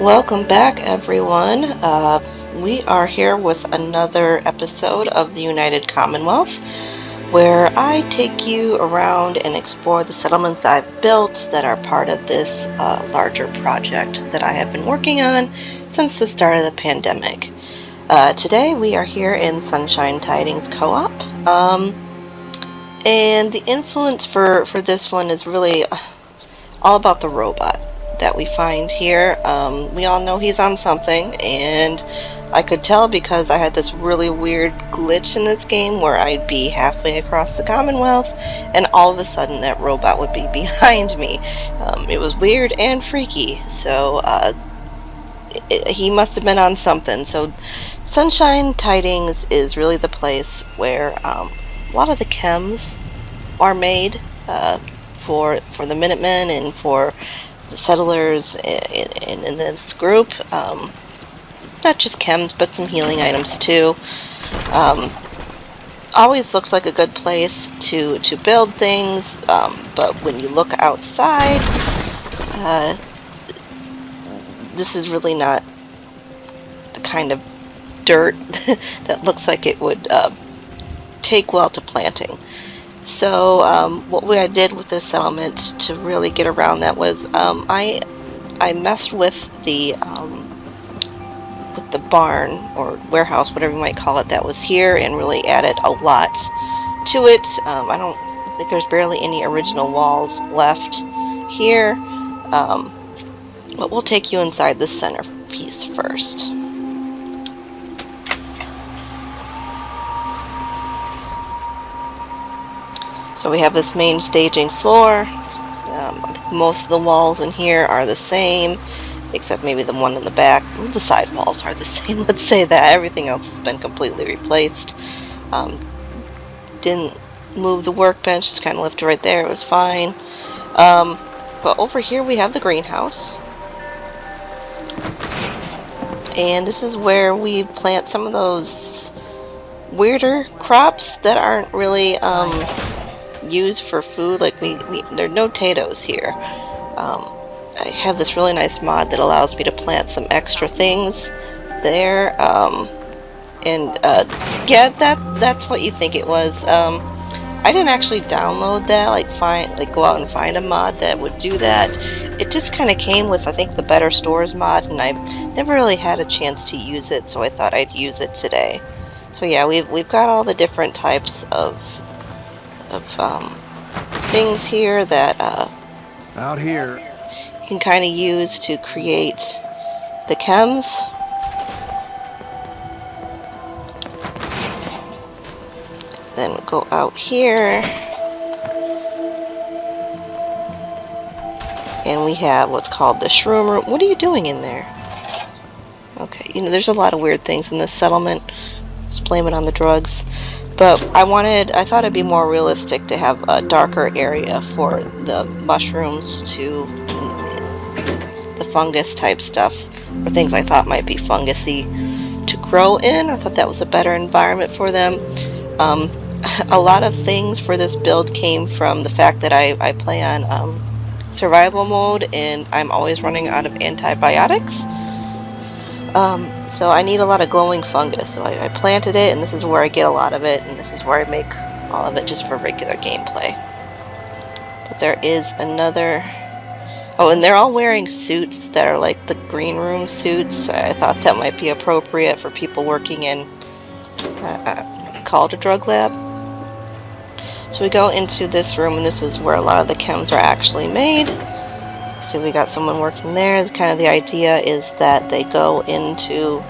Welcome back, everyone. We are here with another episode of the United Commonwealth, where I take you around and explore the settlements I've built that are part of this larger project that I have been working on since the start of the pandemic. Today, we are here in Sunshine Tidings Co-op, and the influence for this one is really all about the robot that we find here. We all know he's on something, and I could tell because I had this really weird glitch in this game where I'd be halfway across the Commonwealth, and all of a sudden that robot would be behind me. It was weird and freaky, so he must have been on something. So Sunshine Tidings is really the place where a lot of the chems are made for the Minutemen and for the settlers in this group. Not just chems, but some healing items too. Um, Always looks like a good place to build things, but when you look outside, uh, this is really not the kind of dirt that looks like it would take well to planting. So what I did with this settlement to really get around that was I messed with the barn or warehouse, whatever you might call it, that was here, and really added a lot to it. I think there's barely any original walls left here, but we'll take you inside the centerpiece first. So we have this main staging floor. Most of the walls in here are the same, except maybe the one in the back. The side walls are the same, let's say that. Everything else has been completely replaced. Didn't move the workbench, just kind of left it right there. It was fine. But over here we have the greenhouse. And this is where we plant some of those weirder crops that aren't really used for food. Like there are no potatoes here. I have this really nice mod that allows me to plant some extra things there. Yeah, that's what you think it was. I didn't actually download that, go out and find a mod that would do that. It just kind of came with, I think, the Better Stores mod, and I've never really had a chance to use it, so I thought I'd use it today. So yeah, we've got all the different types of things here that out here you can kind of use to create the chems. Then we'll go out here, and we have what's called the shroom room. What are you doing in there? Okay, there's a lot of weird things in this settlement. Let's blame it on the drugs. But I thought it'd be more realistic to have a darker area for the mushrooms the fungus type stuff, or things I thought might be fungusy to grow in. I thought that was a better environment for them. A lot of things for this build came from the fact that I play on survival mode, and I'm always running out of antibiotics. So I need a lot of glowing fungus. So I planted it, and this is where I get a lot of it, and this is where I make all of it just for regular gameplay. But there is another... Oh, and they're all wearing suits that are like the green room suits. I thought that might be appropriate for people working in called a drug lab. So we go into this room, and this is where a lot of the chems are actually made. So we got someone working there. Kind of the idea is that they go into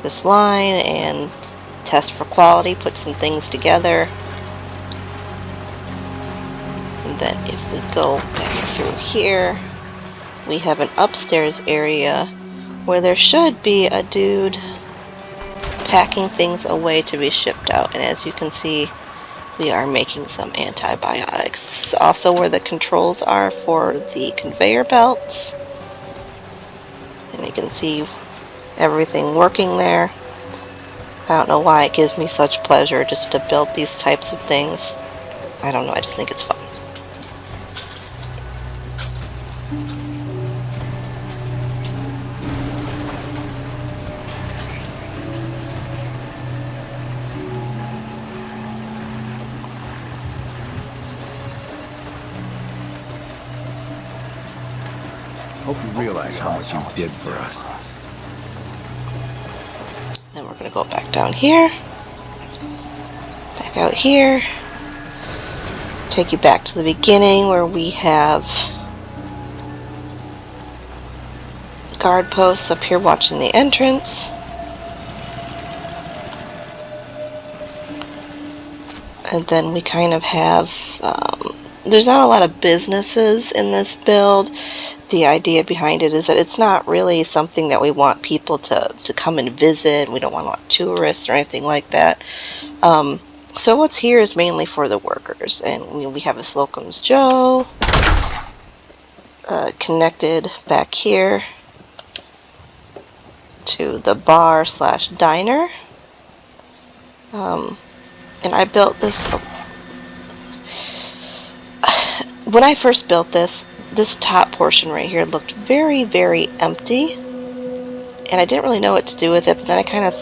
this line and test for quality, put some things together. And then if we go back through here, we have an upstairs area where there should be a dude packing things away to be shipped out. And as you can see, we are making some antibiotics. This is also where the controls are for the conveyor belts. And you can see everything working there. I don't know why it gives me such pleasure just to build these types of things. I don't know, I just think it's fun. Hope you realize how much you did for us. Then we're going to go back down here. Back out here. Take you back to the beginning where we have guard posts up here watching the entrance. And then we kind of have, there's not a lot of businesses in this build. The idea behind it is that it's not really something that we want people to come and visit. We don't want a lot of tourists or anything like that. So what's here is mainly for the workers. And we have a Slocum's Joe connected back here to the bar slash diner. And I built this. When I first built this top portion right here looked very, very empty. And I didn't really know what to do with it, but then I kind of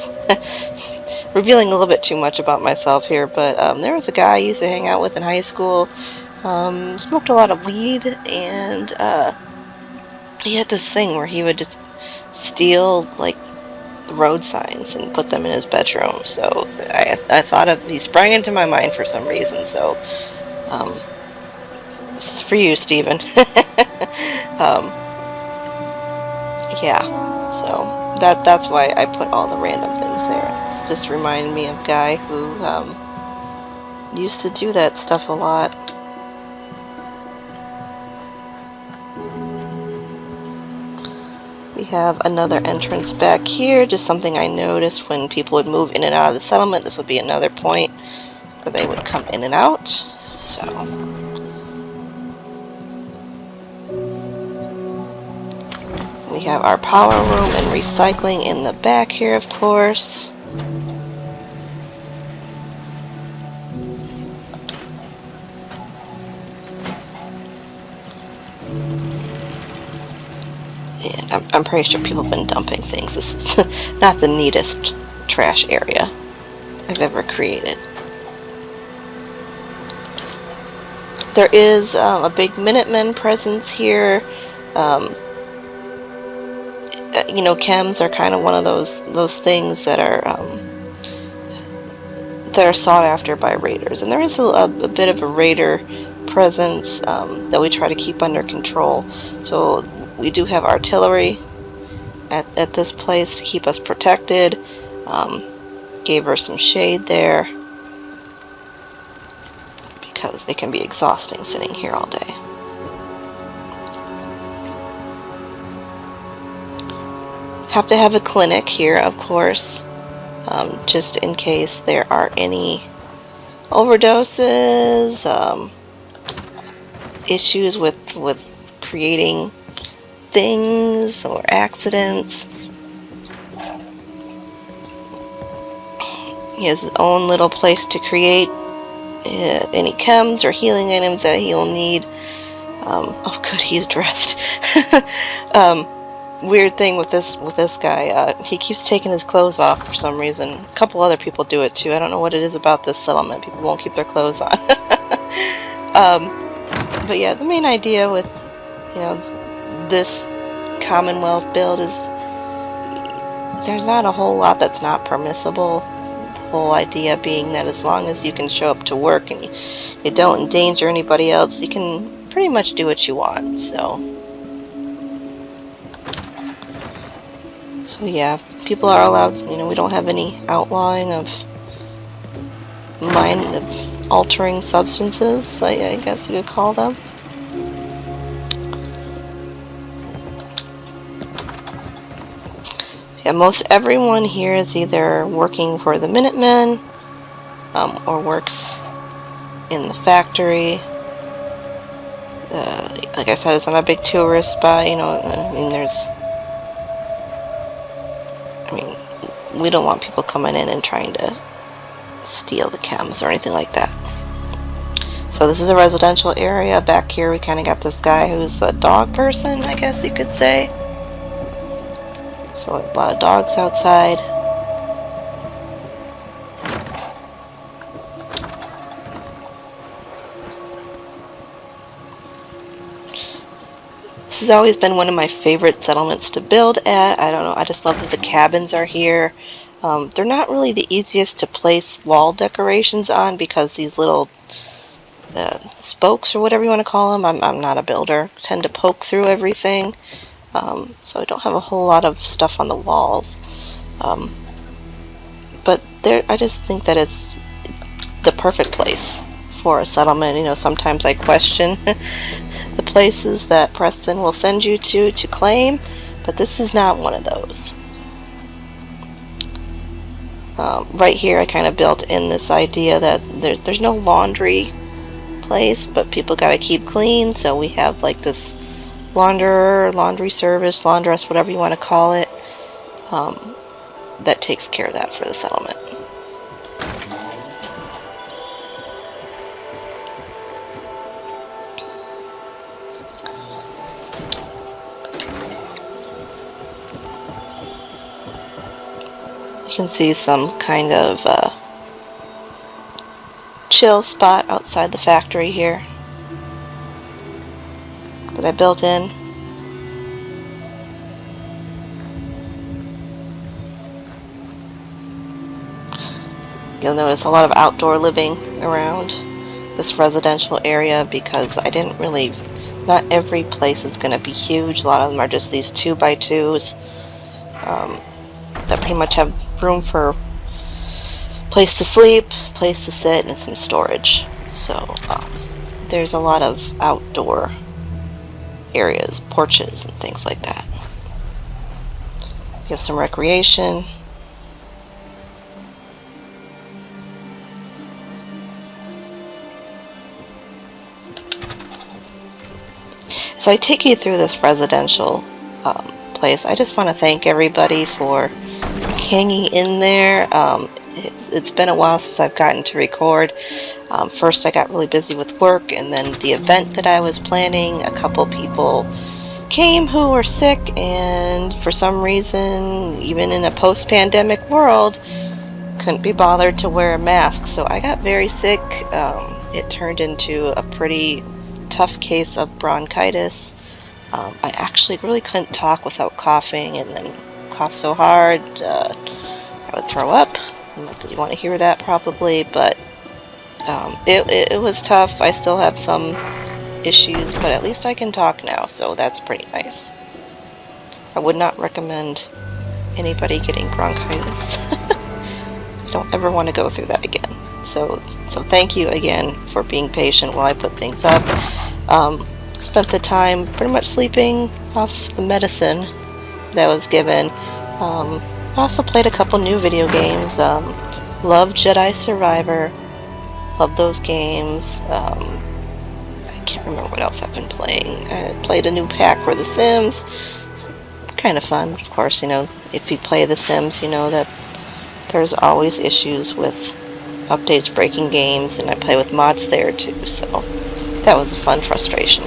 revealing a little bit too much about myself here, but there was a guy I used to hang out with in high school, smoked a lot of weed, and he had this thing where he would just steal like road signs and put them in his bedroom. So I thought of, he sprang into my mind for some reason, so this is for you, Steven. Yeah, so that's why I put all the random things there. It's just reminded me of a guy who used to do that stuff a lot. We have another entrance back here, just something I noticed when people would move in and out of the settlement. This would be another point where they would come in and out. So we have our power room and recycling in the back here, of course. And I'm pretty sure people have been dumping things. This is not the neatest trash area I've ever created. There is a big Minutemen presence here. You know, chems are kind of one of those things that are sought after by raiders, and there is a bit of a raider presence that we try to keep under control. So we do have artillery at this place to keep us protected. Gave her some shade there because it can be exhausting sitting here all day. Have to have a clinic here, of course, just in case there are any overdoses, issues with creating things or accidents. He has his own little place to create any chems or healing items that he'll need. Oh good, he's dressed. Weird thing with this guy, he keeps taking his clothes off for some reason. A couple other people do it too. I don't know what it is about this settlement. People won't keep their clothes on. But yeah, the main idea with, you know, this Commonwealth build is there's not a whole lot that's not permissible. The whole idea being that as long as you can show up to work and you don't endanger anybody else, you can pretty much do what you want. So yeah, people are allowed, you know, we don't have any outlawing of mind-altering substances, I guess you could call them. Yeah, most everyone here is either working for the Minutemen or works in the factory. Like I said, it's not a big tourist spot, you know, we don't want people coming in and trying to steal the chems or anything like that. So this is a residential area. Back here we kind of got this guy who's the dog person, I guess you could say. So a lot of dogs outside. This has always been one of my favorite settlements to build at. I don't know, I just love that the cabins are here. They're not really the easiest to place wall decorations on because these little spokes or whatever you want to call them, I'm not a builder, tend to poke through everything. So I don't have a whole lot of stuff on the walls. Um, but there, I just think that it's the perfect place for a settlement. You know, sometimes I question the places that Preston will send you to claim, but this is not one of those. Right here I kind of built in this idea that there's no laundry place, but people gotta keep clean, so we have like this launderer, laundry service, laundress, whatever you want to call it, that takes care of that for the settlement. You can see some kind of chill spot outside the factory here that I built in. You'll notice a lot of outdoor living around this residential area because I didn't really, not every place is going to be huge. A lot of them are just these 2x2s that pretty much have room for place to sleep, place to sit, and some storage. So there's a lot of outdoor areas, porches and things like that. You have some recreation. So I take you through this residential place. I just want to thank everybody for hanging in there. It's been a while since I've gotten to record. First I got really busy with work, and then the event that I was planning, a couple people came who were sick, and for some reason, even in a post-pandemic world, couldn't be bothered to wear a mask. So I got very sick. It turned into a pretty tough case of bronchitis. I actually really couldn't talk without coughing, and then cough so hard I would throw up. Not that you want to hear that probably, but it was tough. I still have some issues, but at least I can talk now, so that's pretty nice. I would not recommend anybody getting bronchitis. I don't ever want to go through that again. So thank you again for being patient while I put things up. Spent the time pretty much sleeping off the medicine that I was given. I also played a couple new video games. Love Jedi Survivor. Love those games. I can't remember what else I've been playing. I played a new pack for The Sims. It's kind of fun. Of course, you know, if you play The Sims, you know that there's always issues with updates breaking games, and I play with mods there too, so that was a fun frustration.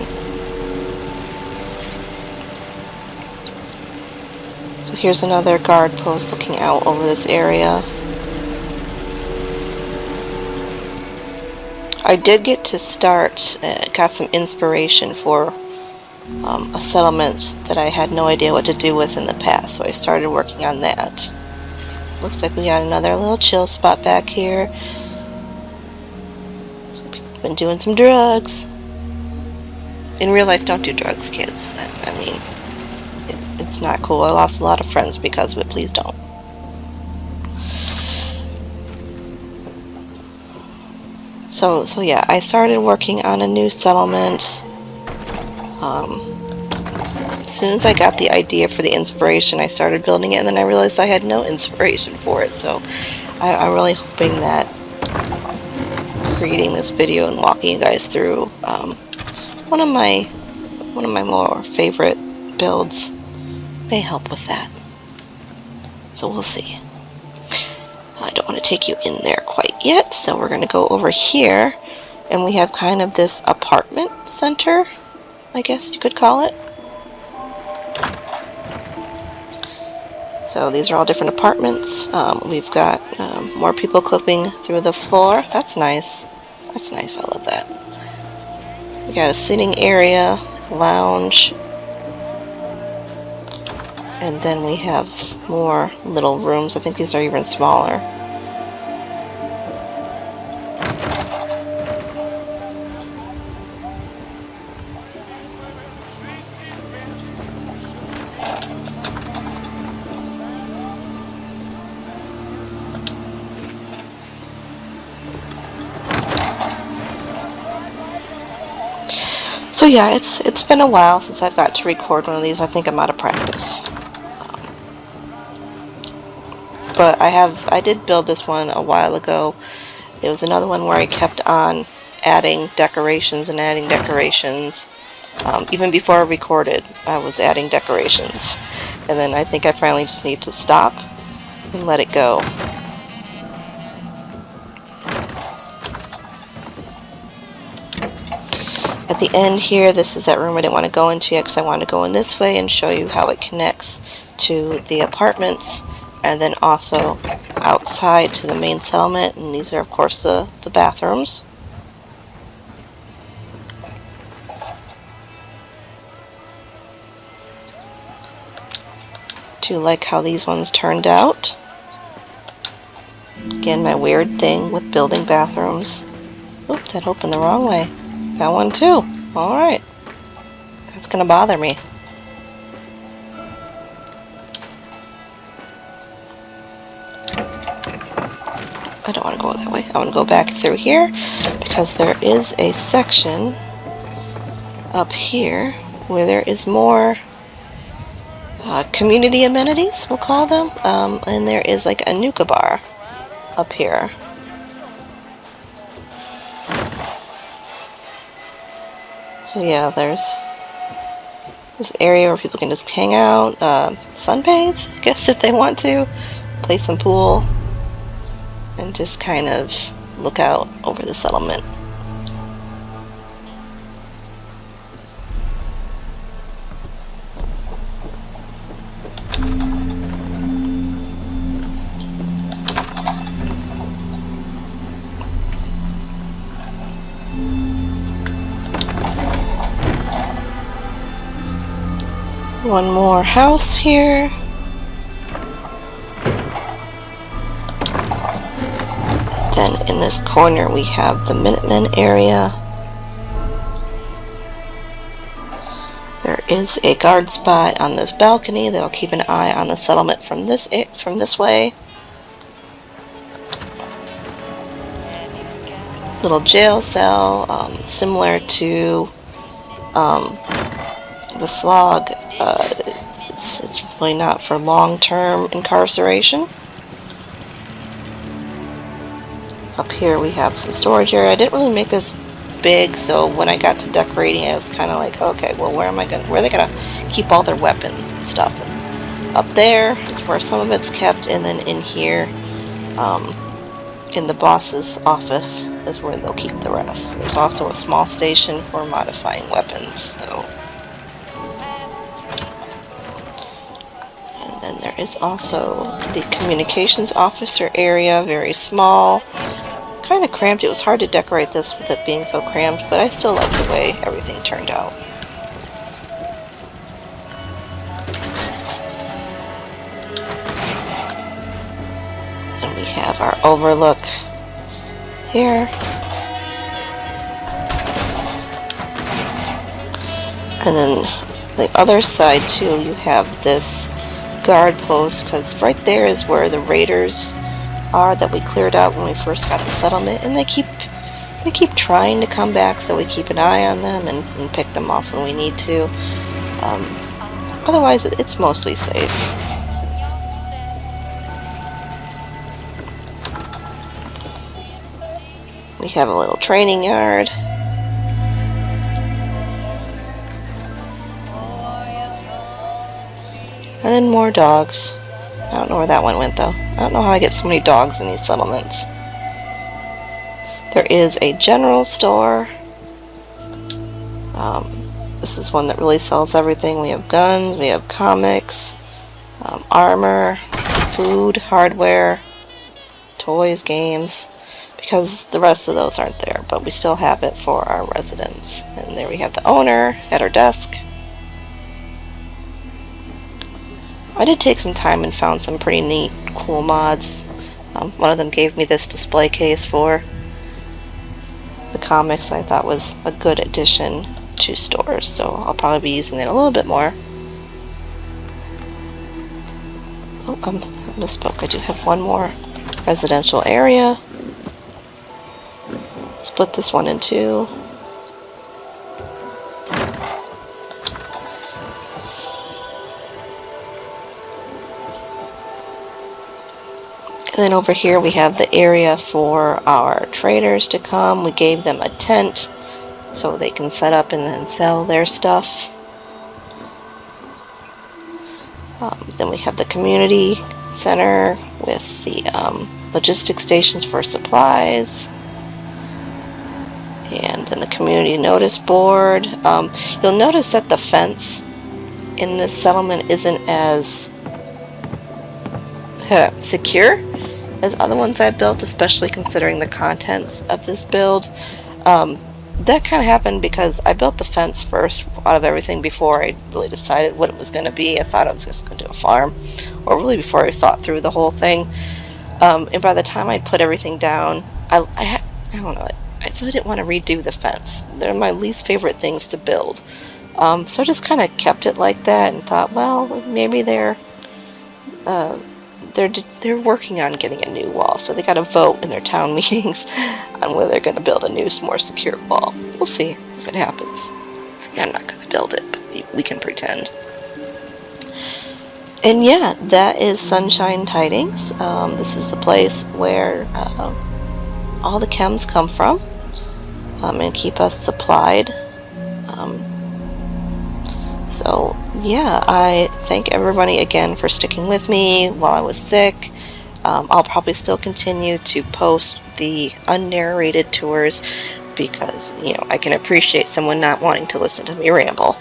So here's another guard post looking out over this area. I did get to start, got some inspiration for a settlement that I had no idea what to do with in the past, so I started working on that. Looks like we got another little chill spot back here. Some people have been doing some drugs. In real life, don't do drugs, kids. I mean, it's not cool. I lost a lot of friends because of it. Please don't. So yeah, I started working on a new settlement. As soon as I got the idea for the inspiration, I started building it, and then I realized I had no inspiration for it. So I'm really hoping that creating this video and walking you guys through one of my more favorite builds may help with that. So we'll see. I don't want to take you in there quite yet, so we're going to go over here, and we have kind of this apartment center, I guess you could call it. So these are all different apartments. We've got more people clipping through the floor. That's nice. That's nice. I love that. We got a sitting area, like a lounge. And then we have more little rooms. I think these are even smaller. So yeah, it's been a while since I've got to record one of these. I think I'm out of practice. But I did build this one a while ago. It was another one where I kept on adding decorations and adding decorations. Even before I recorded, I was adding decorations. And then I think I finally just need to stop and let it go. At the end here, this is that room I didn't want to go into yet because I wanted to go in this way and show you how it connects to the apartments, and then also outside to the main settlement. And these are, of course, the bathrooms. Do like how these ones turned out. Again, my weird thing with building bathrooms. Oop, that opened the wrong way. That one too. Alright. That's gonna bother me. I don't want to go that way. I want to go back through here because there is a section up here where there is more community amenities, we'll call them. And there is like a Nuka bar up here. So yeah, there's this area where people can just hang out, sunbathe, I guess, if they want to, play some pool, and just kind of look out over the settlement. One more house here. Then in this corner we have the Minutemen area. There is a guard spot on this balcony that'll keep an eye on the settlement from this way. Little jail cell, similar to the slog. It's really not for long-term incarceration. Up here we have some storage area. I didn't really make this big, so when I got to decorating, I was kind of like, okay, well, where are they gonna keep all their weapon stuff? And up there is where some of it's kept, and then in here, in the boss's office, is where they'll keep the rest. There's also a small station for modifying weapons. So. And then there is also the communications officer area, very small, kind of cramped. It was hard to decorate this with it being so cramped, but I still like the way everything turned out. And we have our overlook here. And then the other side too, you have this guard post, because right there is where the raiders are that we cleared out when we first got the settlement, and they keep trying to come back, so we keep an eye on them and pick them off when we need to. Otherwise, it's mostly safe. We have a little training yard. And then more dogs. I don't know where that one went though. I don't know how I get so many dogs in these settlements. There is a general store. This is one that really sells everything. We have guns, we have comics, armor, food, hardware, toys, games, because the rest of those aren't there, but we still have it for our residents. And there we have the owner at her desk. I did take some time and found some pretty neat, cool mods. One of them gave me this display case for the comics. I thought was a good addition to stores, so I'll probably be using it a little bit more. Oh, I misspoke. I do have one more residential area. Split this one in two. And then over here we have the area for our traders to come. We gave them a tent so they can set up and then sell their stuff. Then we have the community center with the logistics stations for supplies. And then the community notice board. You'll notice that the fence in this settlement isn't as secure as other ones I've built, especially considering the contents of this build. That kind of happened because I built the fence first out of everything before I really decided what it was going to be. I thought I was just going to do a farm, or really before I thought through the whole thing. And by the time I'd put everything down, I don't know, I really didn't want to redo the fence. They're my least favorite things to build. So I just kind of kept it like that and thought, well, maybe they're working on getting a new wall, so they got to vote in their town meetings on whether they're going to build a new, more secure wall. We'll see if it happens. I'm not going to build it, but we can pretend. And yeah, that is Sunshine Tidings. This is the place where all the chems come from and keep us supplied. So yeah, I thank everybody again for sticking with me while I was sick. I'll probably still continue to post the unnarrated tours because, I can appreciate someone not wanting to listen to me ramble.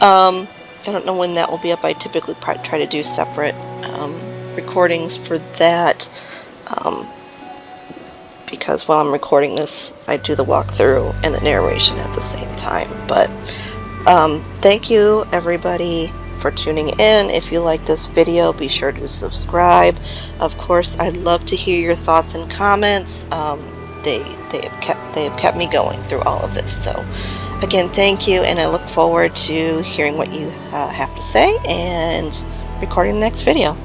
I don't know when that will be up. I typically try to do separate recordings for that because while I'm recording this, I do the walkthrough and the narration at the same time. But thank you everybody for tuning in. If you like this video, be sure to subscribe. Of course, I'd love to hear your thoughts and comments. They have kept me going through all of this. So again, thank you, and I look forward to hearing what you have to say and recording the next video.